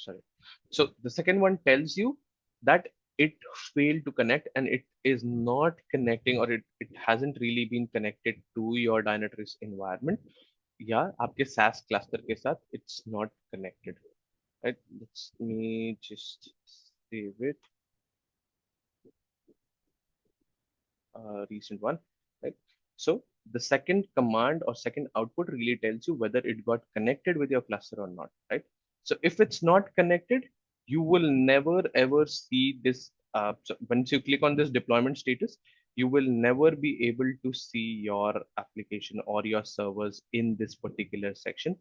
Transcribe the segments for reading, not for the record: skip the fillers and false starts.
sorry. So the second one tells you that it failed to connect and it is not connecting, or it hasn't really been connected to your Dynatrace environment. Yeah, आपके SaaS cluster के साथ it's not connected. Right? Let me just save it. Recent one. Right? So the second command or second output really tells you whether it got connected with your cluster or not. Right? So if it's not connected, you will never ever see this. So once you click on this deployment status, you will never be able to see your application or your servers in this particular section.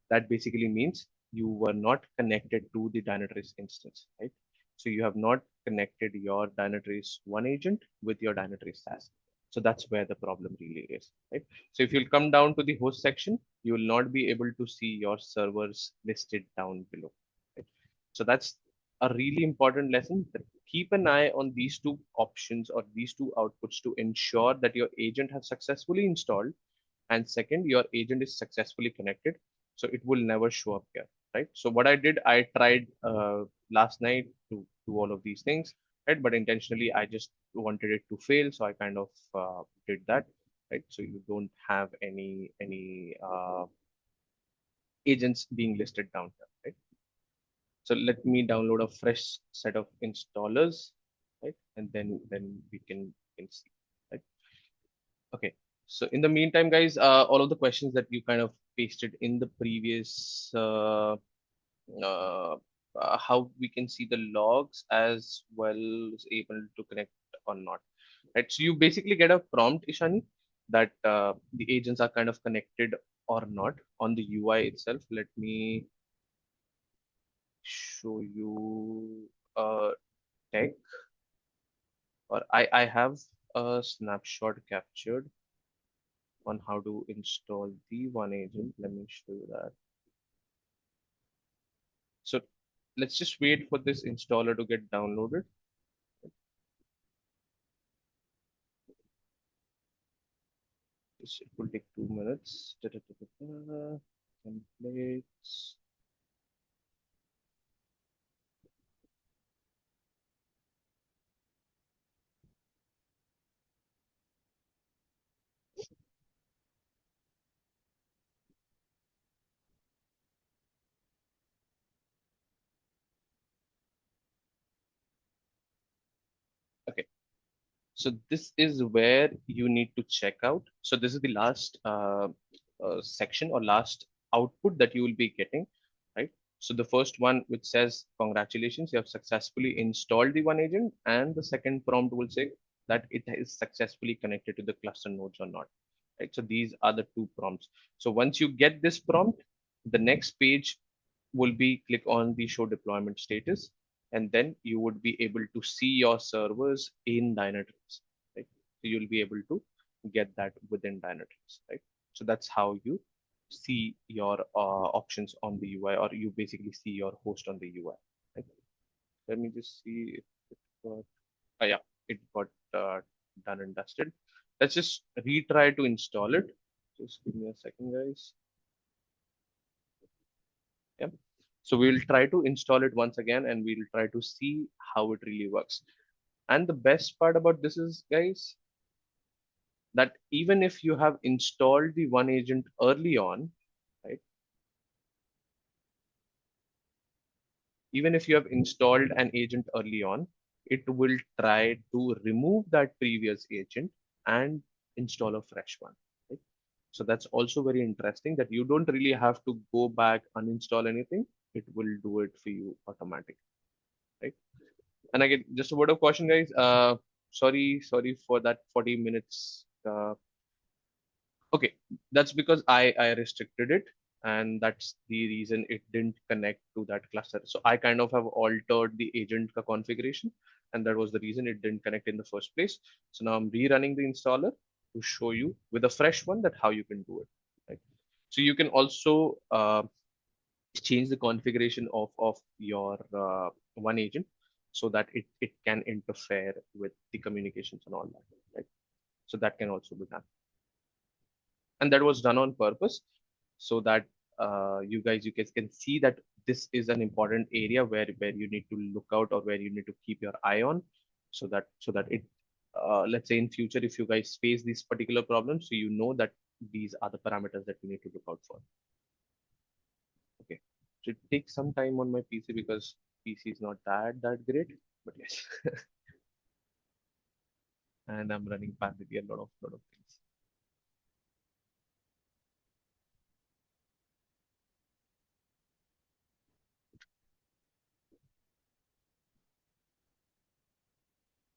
That basically means you were not connected to the Dynatrace instance, right? So you have not connected your Dynatrace OneAgent with your Dynatrace SaaS. So that's where the problem really is, right? So if you'll come down to the host section, you will not be able to see your servers listed down below. Right? So that's a really important lesson. That keep an eye on these two options or these two outputs to ensure that your agent has successfully installed, and second, your agent is successfully connected. So it will never show up here, right? So what I did, I tried last night to do all of these things, right? But intentionally, I just wanted it to fail, so I kind of did that, right? So you don't have any agents being listed down here, right? So let me download a fresh set of installers, right? And then we can see, right? Okay. So in the meantime, guys, all of the questions that you kind of pasted in the previous uh, how we can see the logs as well as able to connect or not, right? So you basically get a prompt, Ishani, that the agents are kind of connected or not on the UI itself. Let me show you a tech, or I have a snapshot captured on how to install the OneAgent. Let me show you that. So let's just wait for this installer to get downloaded. It will take 2 minutes. Templates. Okay. So this is where you need to check out. So this is the last section or last output that you will be getting, right? So the first one which says, congratulations, you have successfully installed the OneAgent, and the second prompt will say that it is successfully connected to the cluster nodes or not, right? So these are the two prompts. So once you get this prompt, the next page will be click on the show deployment status, and then you would be able to see your servers in Dynatrace, right? So you'll be able to get that within Dynatrace, right? So that's how you see your options on the UI, or you basically see your host on the UI, right? Let me just see if it got, yeah, it got done and dusted. Let's just retry to install it. Just give me a second, guys. Yeah. So we'll try to install it once again and we'll try to see how it really works. And the best part about this is, guys, that even if you have installed the OneAgent early on, right? Even if you have installed an agent early on, it will try to remove that previous agent and install a fresh one. Right? So that's also very interesting that you don't really have to go back, uninstall anything. It will do it for you automatically. Right? And again, just a word of caution, guys. Sorry for that 40 minutes. Okay, that's because I restricted it, and that's the reason it didn't connect to that cluster. So I kind of have altered the agent configuration, and that was the reason it didn't connect in the first place. So now I'm rerunning the installer to show you with a fresh one that how you can do it. Right? So you can also change the configuration of your OneAgent so that it can interfere with the communications and all that, right? So that can also be done, and that was done on purpose so that you guys can see that this is an important area where you need to look out, or where you need to keep your eye on, so that it let's say in future, if you guys face these particular problems, so you know that these are the parameters that you need to look out for. Okay, so it takes some time on my PC because PC is not that great, but yes. And I'm running parallelly a lot of things.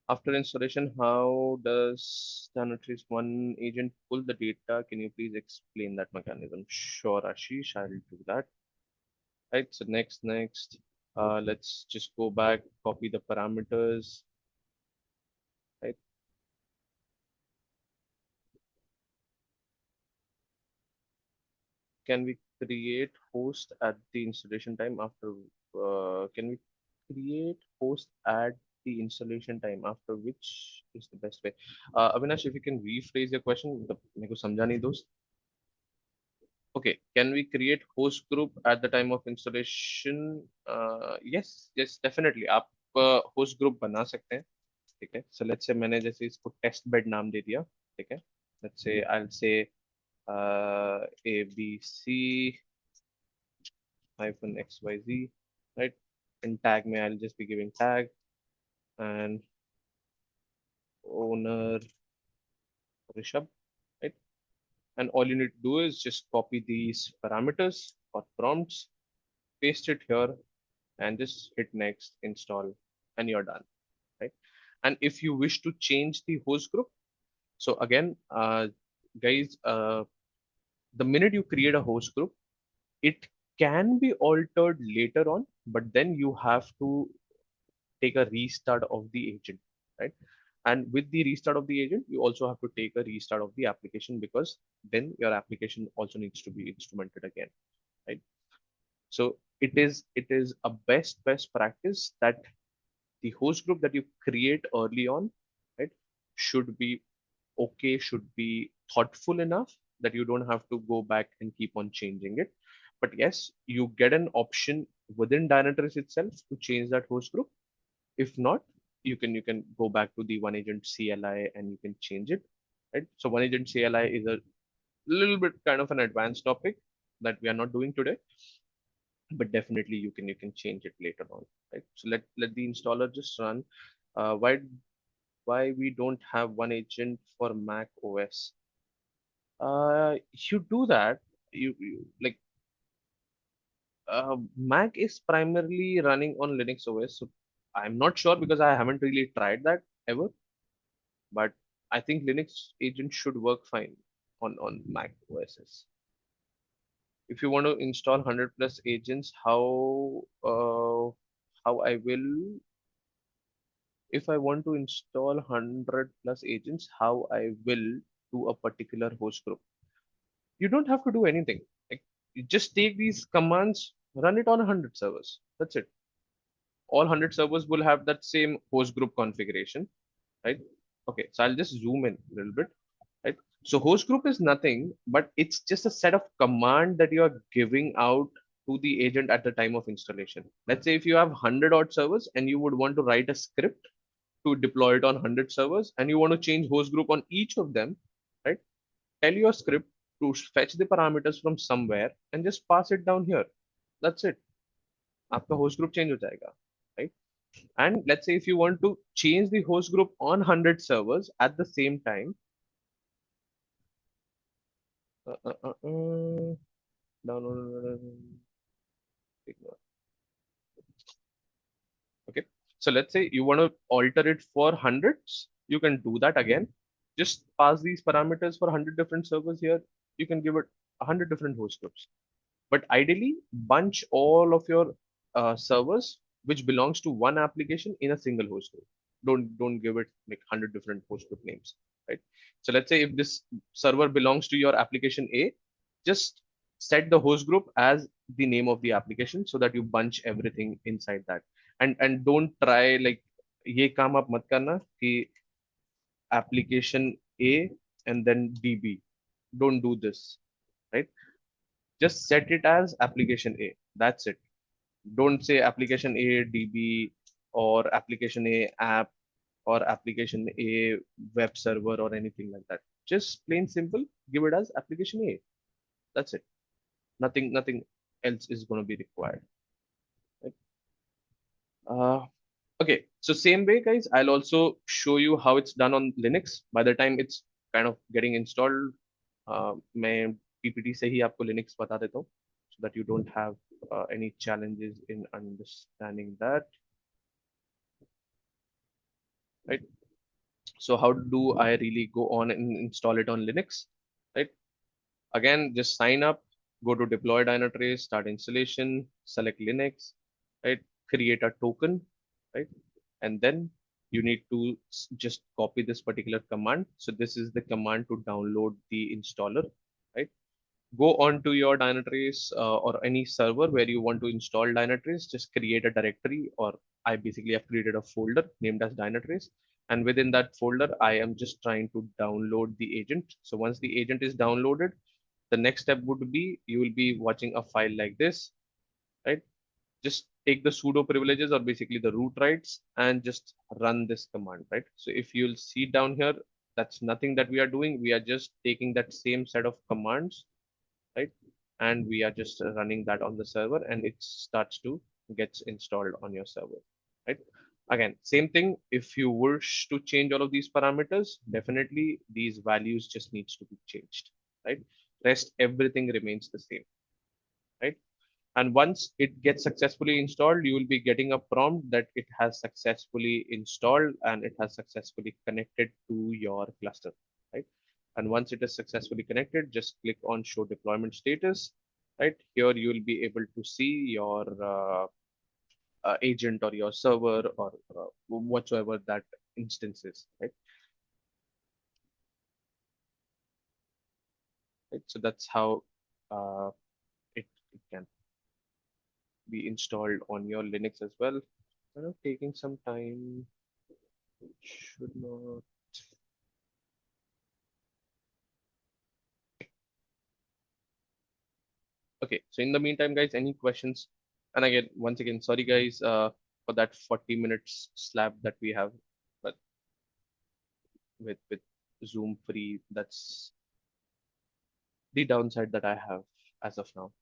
After installation, how does Dynatrace OneAgent pull the data? Can you please explain that mechanism? Sure, Ashish, I'll do that. Right, so next, let's just go back, copy the parameters, right? Can we create host at the installation time after, can we create host at the installation time after which is the best way? Avinash, if you can rephrase your question, मेरे को समझा नहीं दोस्त. Okay, can we create host group at the time of installation? Yes, yes, definitely. आप host group बना सकते हैं. ठीक है. So let's say मैंने जैसे इसको test bed नाम दे दिया. ठीक है. Let's say I'll say ABC hyphen XYZ, right? In tag me, I'll just be giving tag and owner Rishabh, right? And all you need to do is just copy these parameters or prompts, paste it here, and just hit next, install, and you're done, right? And if you wish to change the host group, so again, guys, the minute you create a host group, it can be altered later on, but then you have to take a restart of the agent, right? And with the restart of the agent, you also have to take a restart of the application, because then your application also needs to be instrumented again, right? So it is a best practice that the host group that you create early on, right, should be okay, should be thoughtful enough that you don't have to go back and keep on changing it. But yes, you get an option within Dynatrace itself to change that host group. If not, you can go back to the OneAgent CLI and you can change it, right? So OneAgent CLI is a little bit kind of an advanced topic that we are not doing today, but definitely you can change it later on, right? So let the installer just run. Why we don't have OneAgent for Mac OS? You do that. You like Mac is primarily running on Linux OS, so I'm not sure because I haven't really tried that ever. But I think Linux agent should work fine on Mac OSs. If you want to install 100 plus agents, how I will, if I want to install 100 plus agents, how I will to a particular host group. You don't have to do anything. Like, you just take these commands, run it on 100 servers. That's it. All 100 servers will have that same host group configuration, right? Okay, so I'll just zoom in a little bit, right? So host group is nothing, but it's just a set of command that you are giving out to the agent at the time of installation. Let's say if you have 100 odd servers and you would want to write a script to deploy it on 100 servers, and you want to change host group on each of them, right? Tell your script to fetch the parameters from somewhere and just pass it down here. That's it. आपका host group change हो जाएगा, right? And let's say if you want to change the host group on 100 servers at the same time, uh, uh, uh, uh, download, ignore. Okay. So let's say you want to alter it for hundreds, you can do that again. Just pass these parameters for 100 different servers here. You can give it 100 different host groups. But ideally, bunch all of your servers which belongs to one application in a single host group. Don't give it like 100 different host group names, right? So let's say if this server belongs to your application A, just set the host group as the name of the application so that you bunch everything inside that. And don't try like ये काम आप मत करना कि application A and then DB. Don't do this, right? Just set it as application A. That's it. Don't say application A DB or application A app or application A web server or anything like that. Just plain simple, give it as application A. That's it. Nothing else is going to be required. Right? Uh, okay, so same way, guys, I'll also show you how it's done on Linux. By the time it's kind of getting installed, मैं PPT से ही आपको Linux बता देता हूँ, so that you don't have any challenges in understanding that. Right? So how do I really go on and install it on Linux? Right? Again, just sign up, go to deploy Dynatrace, start installation, select Linux, right? Create a token, right? And then you need to just copy this particular command. So this is the command to download the installer, right? Go on to your Dynatrace or any server where you want to install Dynatrace, just create a directory, or I basically have created a folder named as Dynatrace. And within that folder, I am just trying to download the agent. So once the agent is downloaded, the next step would be you will be watching a file like this, right? Just take the sudo privileges or basically the root rights and just run this command, right? So if you'll see down here, that's nothing that we are doing. We are just taking that same set of commands, right? And we are just running that on the server and it starts to gets installed on your server, right? Again, same thing. If you wish to change all of these parameters, definitely these values just needs to be changed, right? Rest everything remains the same, right? And once it gets successfully installed, you will be getting a prompt that it has successfully installed and it has successfully connected to your cluster, right? And once it is successfully connected, just click on show deployment status, right? Here you will be able to see your agent or your server or whatsoever that instance is, right? Right? So that's how uh, it can be installed on your Linux as well. Kind of taking some time. Should not. Okay, so in the meantime, guys, any questions? And again, once again, sorry guys, for that 40 minutes slab that we have, but with Zoom free, that's the downside that I have as of now.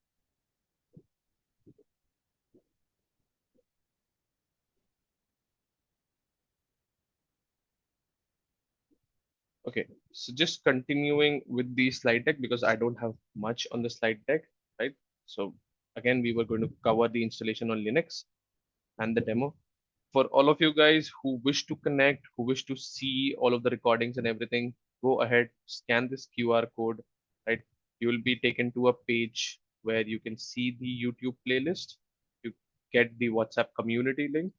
Okay, so just continuing with the slide deck because I don't have much on the slide deck, right? So again, we were going to cover the installation on Linux and the demo. For all of you guys who wish to connect, who wish to see all of the recordings and everything, go ahead, scan this QR code, right? You will be taken to a page where you can see the YouTube playlist. You get the WhatsApp community link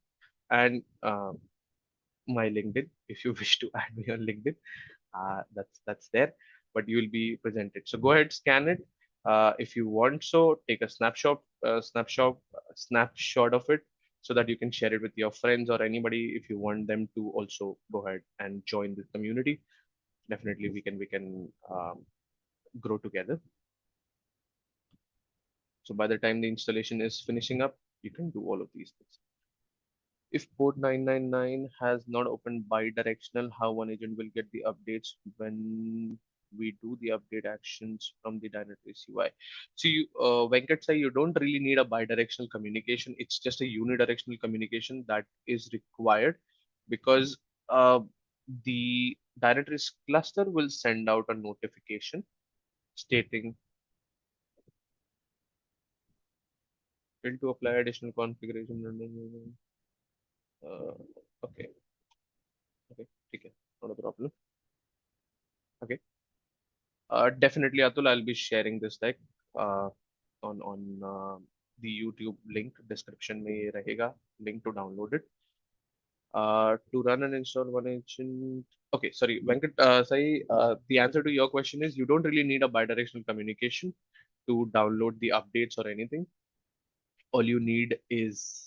and my LinkedIn if you wish to add me on LinkedIn. That's there, but you will be presented. So go ahead, scan it. If you want, so take a snapshot of it, so that you can share it with your friends or anybody if you want them to also go ahead and join the community. Definitely, we can grow together. So by the time the installation is finishing up, you can do all of these things. If port 999 has not opened bidirectional, how OneAgent will get the updates when we do the update actions from the Dynatrace UI? So you, Venkat say you don't really need a bidirectional communication. It's just a unidirectional communication that is required because the Dynatrace cluster will send out a notification stating failed to apply additional configuration. Uh, okay, okay, okay, not a problem. Okay. Definitely, Atul, I'll be sharing this deck uh, on the YouTube link description में रहेगा link to download it. To run and install OneAgent. Okay, sorry, Venkat, Sai, the answer to your question is you don't really need a bidirectional communication to download the updates or anything. All you need is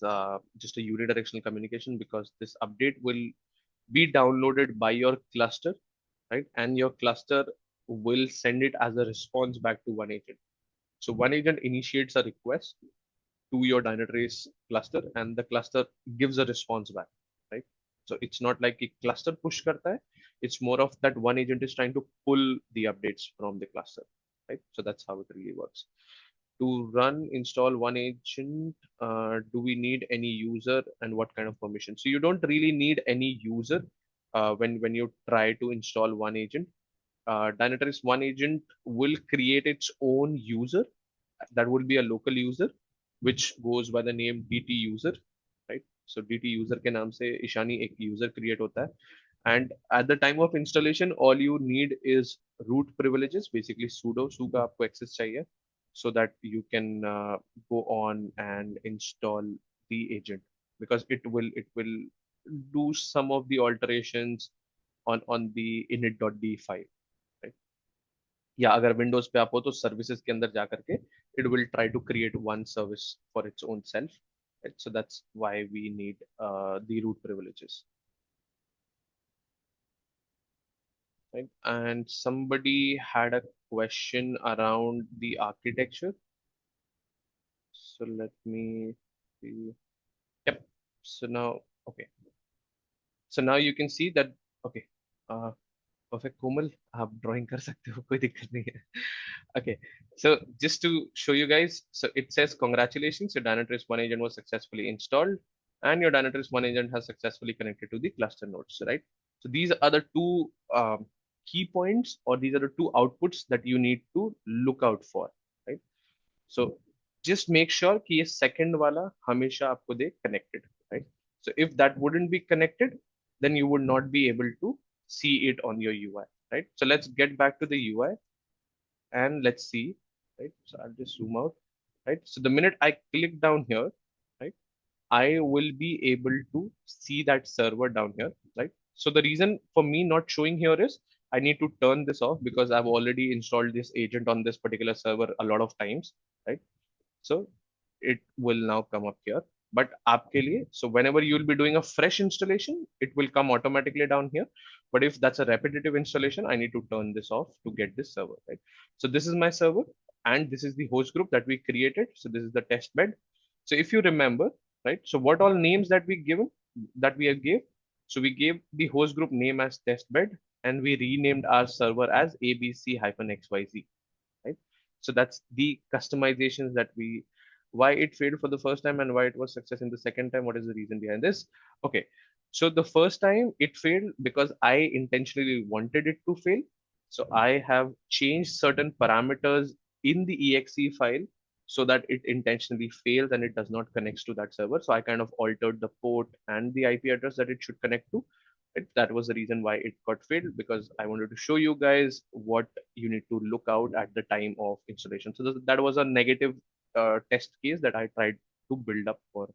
just a unidirectional communication because this update will be downloaded by your cluster, right? And your cluster will send it as a response back to OneAgent. So OneAgent initiates a request to your Dynatrace cluster, and the cluster gives a response back, right? So it's not like a cluster push karta hai. It's more of that OneAgent is trying to pull the updates from the cluster, right? So that's how it really works. To run install OneAgent, do we need any user and what kind of permission? So you don't really need any user when you try to install OneAgent. Dynatrace OneAgent will create its own user. That will be a local user which goes by the name DT user, right? So DT user के नाम से ईशानी एक user create होता है. And at the time of installation, all you need is root privileges, basically sudo su का आपको access चाहिए, so that you can go on and install the agent, because it will do some of the alterations on the init.d file, right? या अगर Windows पे आप हो तो services के अंदर जा करके it will try to create one service for its own self, right? So that's why we need the root privileges, right? And somebody had a question around the architecture, so let me see. Yep. So now, okay, so now you can see that, okay, uh, perfect Komal, आप drawing कर सकते हो, कोई दिक्कत नहीं है. Okay, so just to show you guys, so it says congratulations, your Dynatrace One Agent was successfully installed, and your Dynatrace One Agent has successfully connected to the cluster nodes, right? So these are the two key points, or these are the two outputs that you need to look out for, right? So just make sure कि ये second वाला हमेशा आपको दे connected, right? So if that wouldn't be connected, then you would not be able to see it on your UI, right? So let's get back to the UI and let's see, right? So I'll just zoom out, right? So the minute I click down here, right, I will be able to see that server down here, right? So the reason for me not showing here is I need to turn this off because I've already installed this agent on this particular server a lot of times, right? So it will now come up here. But आपके लिए, so whenever you will be doing a fresh installation, it will come automatically down here. But if that's a repetitive installation, I need to turn this off to get this server, right? So this is my server, and this is the host group that we created. So this is the test bed. So if you remember, right? So what all names that we have gave? So we gave the host group name as test bed, and we renamed our server as ABC-XYZ, right? So that's the customizations that we, why it failed for the first time and why it was success in the second time. What is the reason behind this? Okay. So the first time it failed because I intentionally wanted it to fail. So I have changed certain parameters in the exe file so that it intentionally fails and it does not connect to that server. So I kind of altered the port and the IP address that it should connect to. That was the reason why it got failed, because I wanted to show you guys what you need to look out at the time of installation. So that was a negative test case that I tried to build up for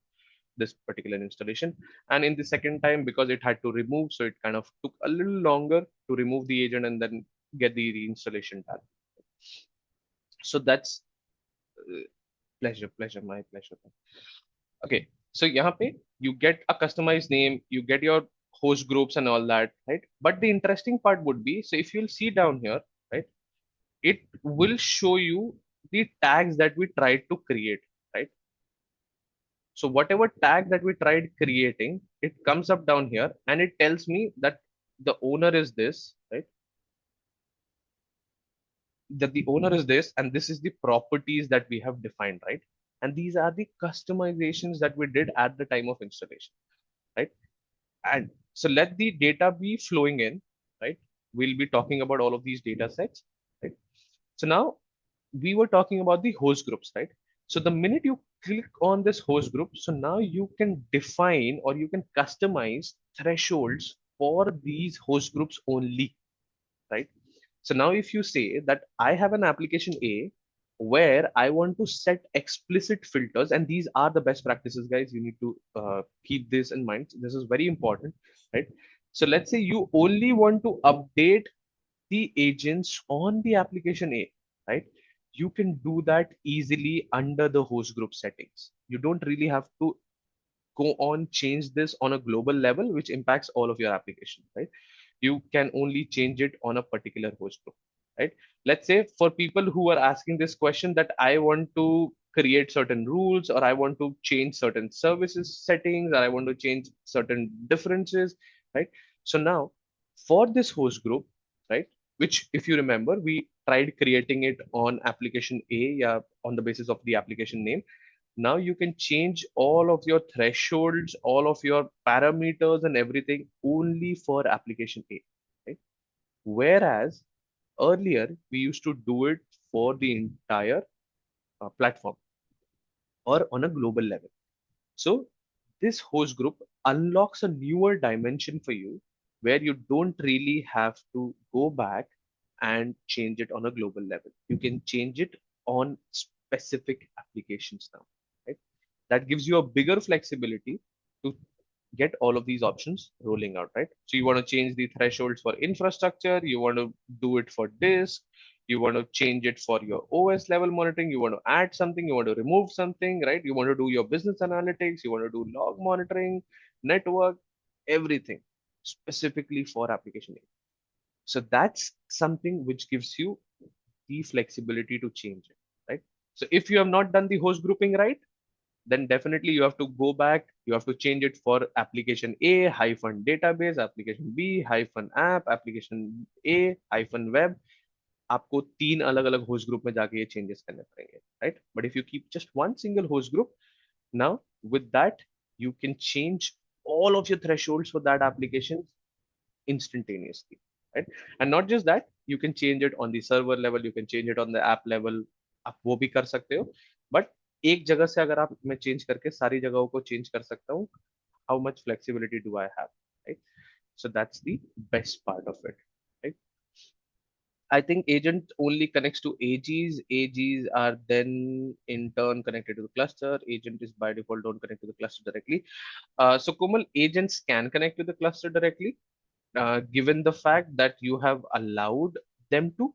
this particular installation. And in the second time, because it had to remove, so it kind of took a little longer to remove the agent and then get the reinstallation done. So that's my pleasure. Okay, so यहाँ पे you get a customized name, you get your host groups and all that, right? But the interesting part would be, so if you'll see down here, right, it will show you the tags that we tried to create, right? So whatever tag that we tried creating, it comes up down here and it tells me that the owner is this, right? That the owner is this, and this is the properties that we have defined, right? And these are the customizations that we did at the time of installation, right? And so let the data be flowing in, right? We'll be talking about all of these data sets, right? So now we were talking about the host groups, right? So the minute you click on this host group, so now you can define or you can customize thresholds for these host groups only, right? So now if you say that I have an application A where I want to set explicit filters, and these are the best practices, guys. You need to keep this in mind. This is very important, right? So let's say you only want to update the agents on the application A, right? You can do that easily under the host group settings. You don't really have to go on change this on a global level, which impacts all of your application, right? You can only change it on a particular host group. right? Let's say for people who are asking this question that I want to create certain rules, or I want to change certain services settings, or I want to change certain differences, right? So now for this host group, right, which if you remember, we tried creating it on application A, yeah, on the basis of the application name. Now you can change all of your thresholds, all of your parameters and everything only for application A, right? Whereas earlier we used to do it for the entire platform or on a global level. So this host group unlocks a newer dimension for you where you don't really have to go back and change it on a global level. You can change it on specific applications now, right? That gives you a bigger flexibility to get all of these options rolling out, right? So you want to change the thresholds for infrastructure, you want to do it for disk, you want to change it for your OS level monitoring, you want to add something, you want to remove something, right? You want to do your business analytics, you want to do log monitoring, network, everything specifically for application A. So that's something which gives you the flexibility to change it, right? So if you have not done the host grouping right, then definitely you have to go back. You have to change it for application A hyphen database, application B hyphen app, application A hyphen web. आपको तीन अलग अलग host group में जाके ये changes करने पड़ेंगे, right? But if you keep just one single host group, now with that you can change all of your thresholds for that application instantaneously, right? And not just that, you can change it on the server level, you can change it on the app level. आप वो भी कर सकते हो, but एक जगह से अगर आप मैं चेंज करके सारी जगहों को चेंज कर सकता हूँ, how much flexibility do I have, right? So that's the best part of it, right? I think agent only connects to AGs. AGs are then in turn connected to the cluster. Agent is by default don't connect to the cluster directly. So Komal, agents can connect to the cluster directly, given the fact that you have allowed them to.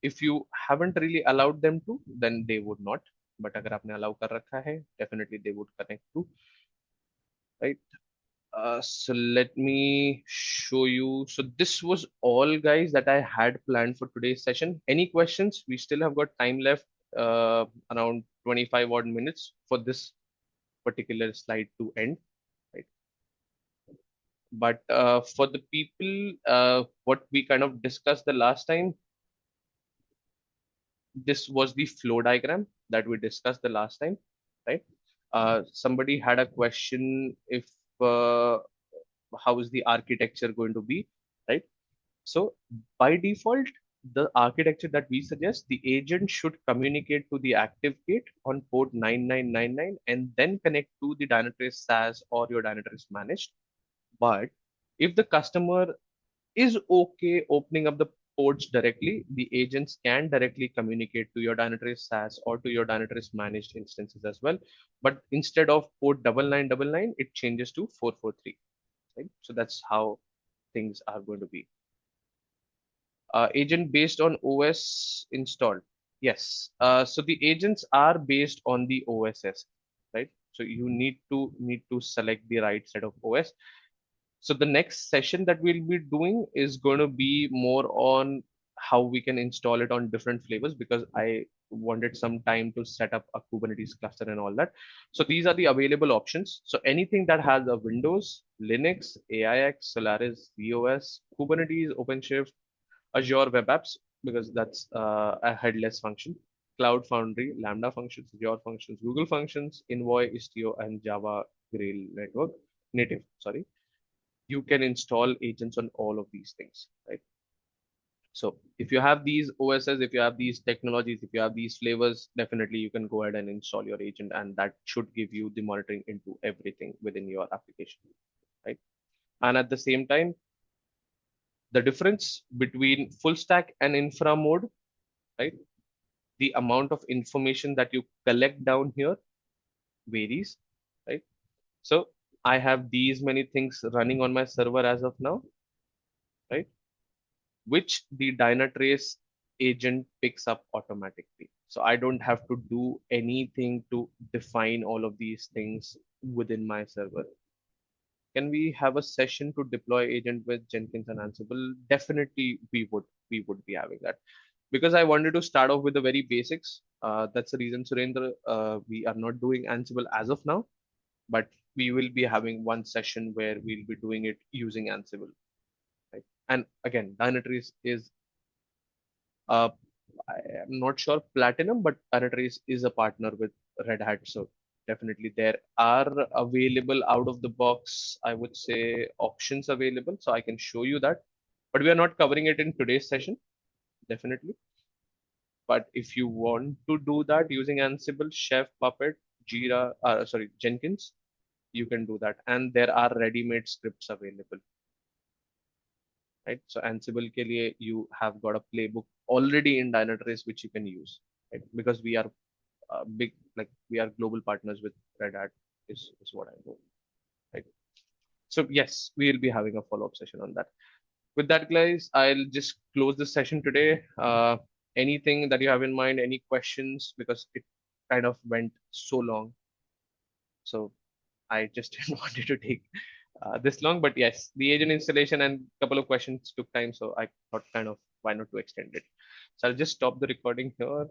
If you haven't really allowed them to, then they would not. But अगर आपने allow कर रखा है, definitely they would connect to, right? So let me show you. So this was all, guys, that I had planned for today's session. Any questions? We still have got time left, around 25 odd minutes for this particular slide to end, right? But for the people, what we kind of discussed the last time, this was the flow diagram that we discussed the last time, right? Somebody had a question if how is the architecture going to be, right? So by default, the architecture that we suggest, the agent should communicate to the active gate on port 9999 and then connect to the Dynatrace SaaS or your Dynatrace managed. But if the customer is okay opening up the ports directly, the agents can directly communicate to your Dynatrace SaaS or to your Dynatrace managed instances as well. But instead of port 9999, it changes to 443. Right? So that's how things are going to be. Agent based on OS installed. Yes. So the agents are based on the OSS, right? So you need to select the right set of OS. So the next session that we'll be doing is going to be more on how we can install it on different flavors, because I wanted some time to set up a Kubernetes cluster and all that. So these are the available options. So anything that has a Windows, Linux, AIX, Solaris, VOS, Kubernetes, OpenShift, Azure Web Apps, because that's a headless function, Cloud Foundry, Lambda functions, Azure functions, Google functions, Envoy, Istio, and Java Grail network native. Sorry, you can install agents on all of these things, right? So if you have these OSs, if you have these technologies, if you have these flavors, definitely you can go ahead and install your agent, and that should give you the monitoring into everything within your application, right? And at the same time, the difference between full stack and infra mode, right? The amount of information that you collect down here varies, right? So I have these many things running on my server as of now, right? Which the Dynatrace agent picks up automatically. So I don't have to do anything to define all of these things within my server. Can we have a session to deploy agent with Jenkins and Ansible? Definitely we would be having that. because I wanted to start off with the very basics. That's the reason, Surendra, we are not doing Ansible as of now, but we will be having one session where we'll be doing it using Ansible. Right? And again, Dynatrace is, uh, I am not sure platinum, but Dynatrace is a partner with Red Hat. So definitely there are available out of the box, I would say, options available. So I can show you that. But we are not covering it in today's session, definitely. But if you want to do that using Ansible, Chef, Puppet, Jira, sorry, Jenkins, you can do that. And there are ready-made scripts available, right? So Ansible ke liye you have got a playbook already in Dynatrace which you can use, right? Because we are big, like we are global partners with Red Hat is what I know, right? So yes, we will be having a follow-up session on that. With that, guys, I'll just close this session today. Anything that you have in mind, any questions, because it kind of went so long. So I just didn't want it to take this long. But yes, the agent installation and a couple of questions took time. So I thought kind of why not to extend it. So I'll just stop the recording here.